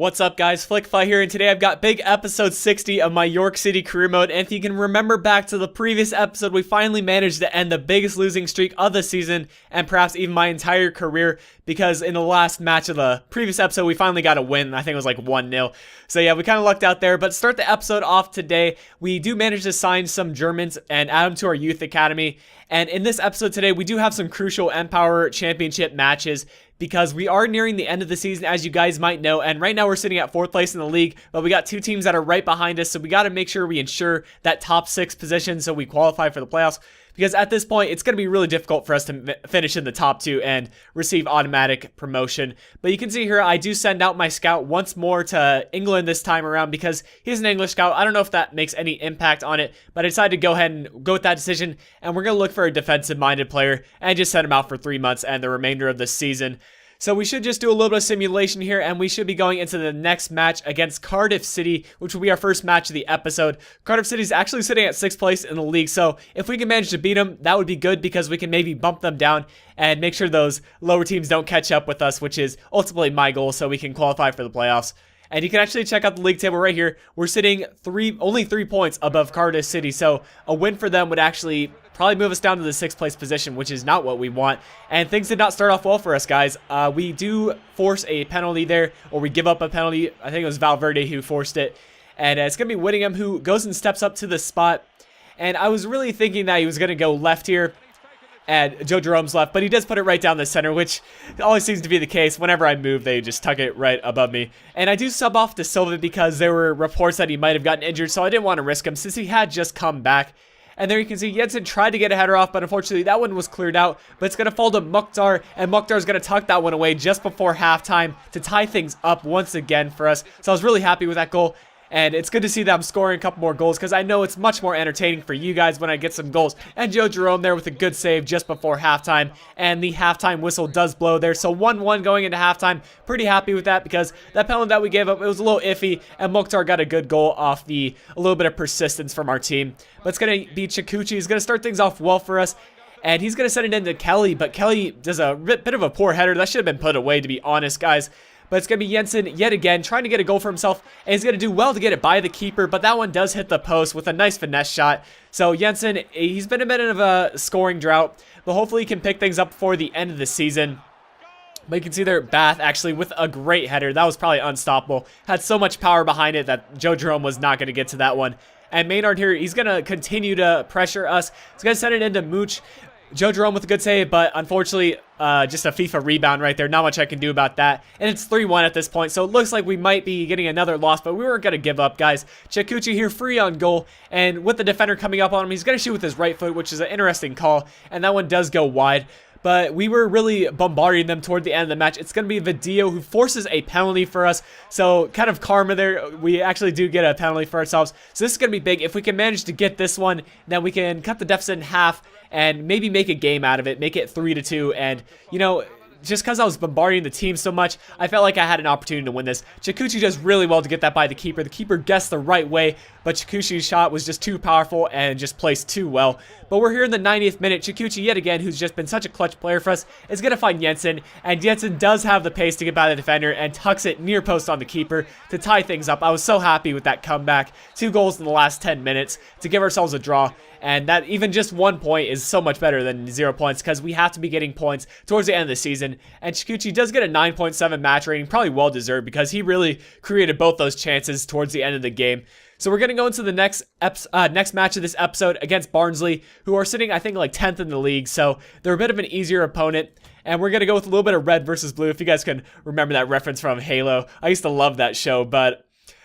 What's up guys, Flickfly here, and today I've got big episode 60 of my York City career mode. And if you can remember back to the previous episode, we finally managed to end the biggest losing streak of the season and perhaps even my entire career, because in the last match of the previous episode we finally got a win. I think it was like 1-0. So yeah, we kind of lucked out there. But start the episode off today, we do manage to sign some Germans and add them to our youth academy. And in this episode today, we do have some crucial Empower Championship matches, because we are nearing the end of the season, as you guys might know, and right now we're sitting at 4th place in the league, but we got two teams that are right behind us, so we got to make sure we ensure that top 6 position so we qualify for the playoffs, because at this point, it's going to be really difficult for us to finish in the top 2 and receive automatic promotion. But you can see here, I do send out my scout once more to England this time around, because he's an English scout. I don't know if that makes any impact on it, but I decided to go ahead and go with that decision, and we're going to look for a defensive-minded player and just send him out for 3 months and the remainder of the season. So we should just do a little bit of simulation here, and we should be going into the next match against Cardiff City, which will be our first match of the episode. Cardiff City is actually sitting at 6th place in the league, so if we can manage to beat them, that would be good, because we can maybe bump them down and make sure those lower teams don't catch up with us, which is ultimately my goal, so we can qualify for the playoffs. And you can actually check out the league table right here. We're sitting only 3 points above Cardiff City, so a win for them would actually probably move us down to the 6th place position, which is not what we want. And things did not start off well for us, guys. We do force a penalty there, or we give up a penalty. I think it was Valverde who forced it. And it's going to be Whittingham who goes and steps up to the spot. And I was really thinking that he was going to go left here, and Joe Jerome's left, but he does put it right down the center, which always seems to be the case. Whenever I move, they just tuck it right above me. And I do sub off to Silva because there were reports that he might have gotten injured, so I didn't want to risk him since he had just come back. And there you can see Jensen tried to get a header off, but unfortunately that one was cleared out. But it's going to fall to Mukhtar, and Mukhtar's going to tuck that one away just before halftime to tie things up once again for us. So I was really happy with that goal. And it's good to see that I'm scoring a couple more goals, because I know it's much more entertaining for you guys when I get some goals. And Joe Jerome there with a good save just before halftime. And the halftime whistle does blow there. So 1-1 going into halftime. Pretty happy with that, because that penalty that we gave up, it was a little iffy. And Mukhtar got a good goal off a little bit of persistence from our team. But it's going to be Chikuchi. He's going to start things off well for us. And he's going to send it into Kelly. But Kelly does a bit of a poor header. That should have been put away, to be honest, guys. But it's going to be Jensen yet again trying to get a goal for himself. And he's going to do well to get it by the keeper. But that one does hit the post with a nice finesse shot. So Jensen, he's been a bit of a scoring drought. But hopefully he can pick things up before the end of the season. But you can see there, Bath actually with a great header. That was probably unstoppable. Had so much power behind it that Joe Jerome was not going to get to that one. And Maynard here, he's going to continue to pressure us. He's going to send it into Mooch. Joe Jerome with a good save, but unfortunately, just a FIFA rebound right there. Not much I can do about that. And it's 3-1 at this point, so it looks like we might be getting another loss, but we weren't going to give up, guys. Chikuchi here free on goal, and with the defender coming up on him, he's going to shoot with his right foot, which is an interesting call, and that one does go wide. But we were really bombarding them toward the end of the match. It's going to be Vidio who forces a penalty for us. So kind of karma there. We actually do get a penalty for ourselves. So this is going to be big. If we can manage to get this one, then we can cut the deficit in half and maybe make a game out of it. Make it 3-2. And, you know, just because I was bombarding the team so much, I felt like I had an opportunity to win this. Chikuchi does really well to get that by the keeper. The keeper guessed the right way, but Chikuchi's shot was just too powerful and just placed too well. But we're here in the 90th minute. Chikuchi, yet again, who's just been such a clutch player for us, is going to find Jensen. And Jensen does have the pace to get by the defender and tucks it near post on the keeper to tie things up. I was so happy with that comeback. 2 goals in the last 10 minutes to give ourselves a draw. And that even just 1 point is so much better than 0 points, because we have to be getting points towards the end of the season. And Chikuchi does get a 9.7 match rating, probably well deserved, because he really created both those chances towards the end of the game. So we're going to go into the next match of this episode against Barnsley, who are sitting, I think, like 10th in the league. So they're a bit of an easier opponent. And we're going to go with a little bit of red versus blue, if you guys can remember that reference from Halo. I used to love that show, but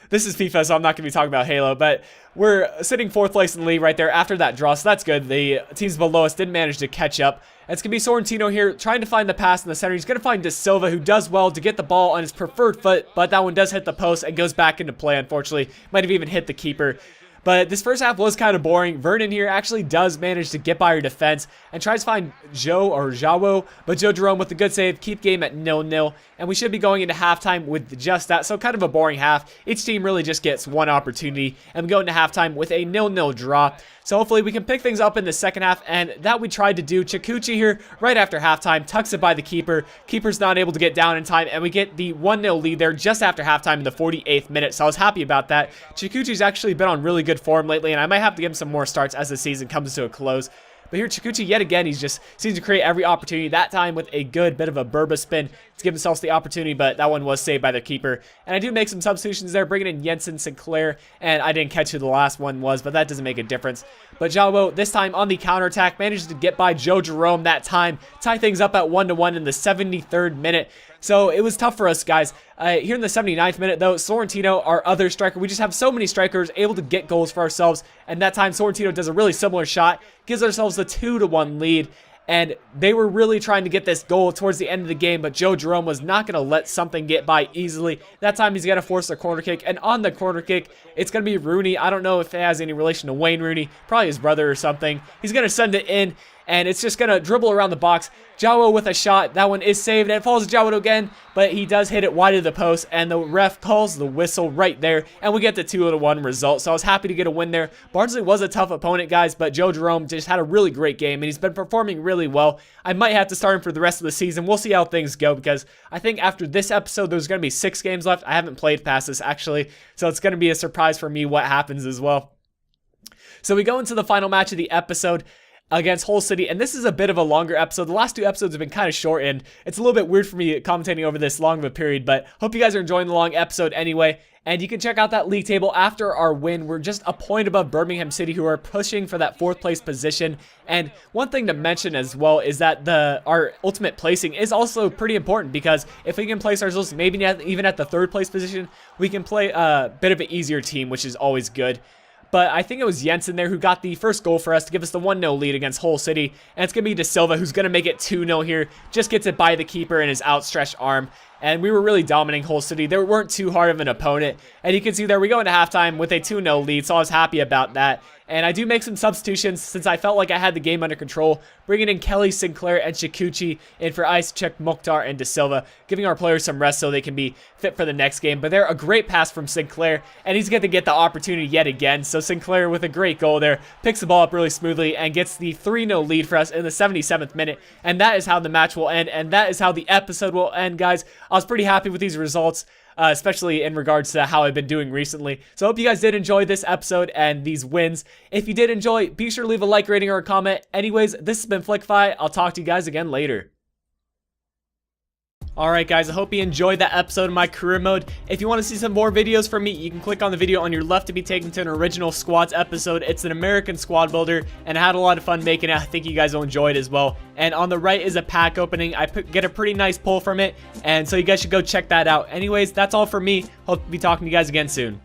this is FIFA, so I'm not going to be talking about Halo. But we're sitting 4th place in the league right there after that draw, so that's good. The teams below us didn't manage to catch up. It's going to be Sorrentino here trying to find the pass in the center. He's going to find De Silva, who does well to get the ball on his preferred foot, but that one does hit the post and goes back into play, unfortunately. Might have even hit the keeper. But this first half was kind of boring. Vernon here actually does manage to get by our defense and tries to find Jawo, but Joe Jerome with a good save, keep game at 0-0, and we should be going into halftime with just that. So kind of a boring half. Each team really just gets one opportunity, and we go into halftime with a 0-0 draw. So hopefully we can pick things up in the second half, and that we tried to do. Chikuchi here right after halftime tucks it by the keeper. Keeper's not able to get down in time, and we get the 1-0 lead there just after halftime in the 48th minute. So I was happy about that. Chikuchi's actually been on really good form lately, and I might have to give him some more starts as the season comes to a close. But here, Chikuchi, yet again, he just seems to create every opportunity, that time with a good bit of a Burba spin to give themselves the opportunity, but that one was saved by their keeper. And I do make some substitutions there, bringing in Jensen, Sinclair, and I didn't catch who the last one was, but that doesn't make a difference. But Jawo, this time on the counterattack, manages to get by Joe Jerome that time, tie things up at 1-1 in the 73rd minute. So it was tough for us, guys. Here in the 79th minute, though, Sorrentino, our other striker, we just have so many strikers able to get goals for ourselves. And that time, Sorrentino does a really similar shot, gives ourselves the 2-1 lead. And they were really trying to get this goal towards the end of the game, but Joe Jerome was not going to let something get by easily. That time, he's going to force a corner kick. And on the corner kick, it's going to be Rooney. I don't know if it has any relation to Wayne Rooney, probably his brother or something. He's going to send it in, and it's just going to dribble around the box. Jawo with a shot. That one is saved, and it falls to Jawo again, but he does hit it wide of the post, and the ref calls the whistle right there, and we get the 2-1 result. So I was happy to get a win there. Barnsley was a tough opponent, guys, but Joe Jerome just had a really great game, and he's been performing really well. I might have to start him for the rest of the season. We'll see how things go, because I think after this episode, there's going to be 6 games left. I haven't played past this, actually, so it's going to be a surprise for me what happens as well. So we go into the final match of the episode against Hull City, and this is a bit of a longer episode. The last 2 episodes have been kind of short, and it's a little bit weird for me commentating over this long of a period, but hope you guys are enjoying the long episode anyway. And you can check out that league table after our win. We're just a point above Birmingham City, who are pushing for that 4th place position. And one thing to mention as well is that our ultimate placing is also pretty important, because if we can place ourselves maybe even at the 3rd place position, we can play a bit of an easier team, which is always good. But I think it was Jensen there who got the first goal for us to give us the 1-0 lead against Hull City. And it's going to be De Silva who's going to make it 2-0 here. Just gets it by the keeper in his outstretched arm. And we were really dominating Hull City. They weren't too hard of an opponent. And you can see there we go into halftime with a 2-0 lead. So I was happy about that. And I do make some substitutions since I felt like I had the game under control. Bringing in Kelly, Sinclair, and Chikuchi in for Isaac, Mukhtar, and De Silva. Giving our players some rest so they can be fit for the next game. But there, a great pass from Sinclair. And he's going to get the opportunity yet again. So Sinclair with a great goal there. Picks the ball up really smoothly and gets the 3-0 lead for us in the 77th minute. And that is how the match will end. And that is how the episode will end, guys. I was pretty happy with these results. Especially in regards to how I've been doing recently. So I hope you guys did enjoy this episode and these wins. If you did enjoy, be sure to leave a like, rating, or a comment. Anyways, this has been Flickify. I'll talk to you guys again later. Alright guys, I hope you enjoyed that episode of my career mode. If you want to see some more videos from me, you can click on the video on your left to be taken to an original squads episode. It's an American squad builder, and I had a lot of fun making it. I think you guys will enjoy it as well. And on the right is a pack opening. I get a pretty nice pull from it, and so you guys should go check that out. Anyways, that's all for me. Hope to be talking to you guys again soon.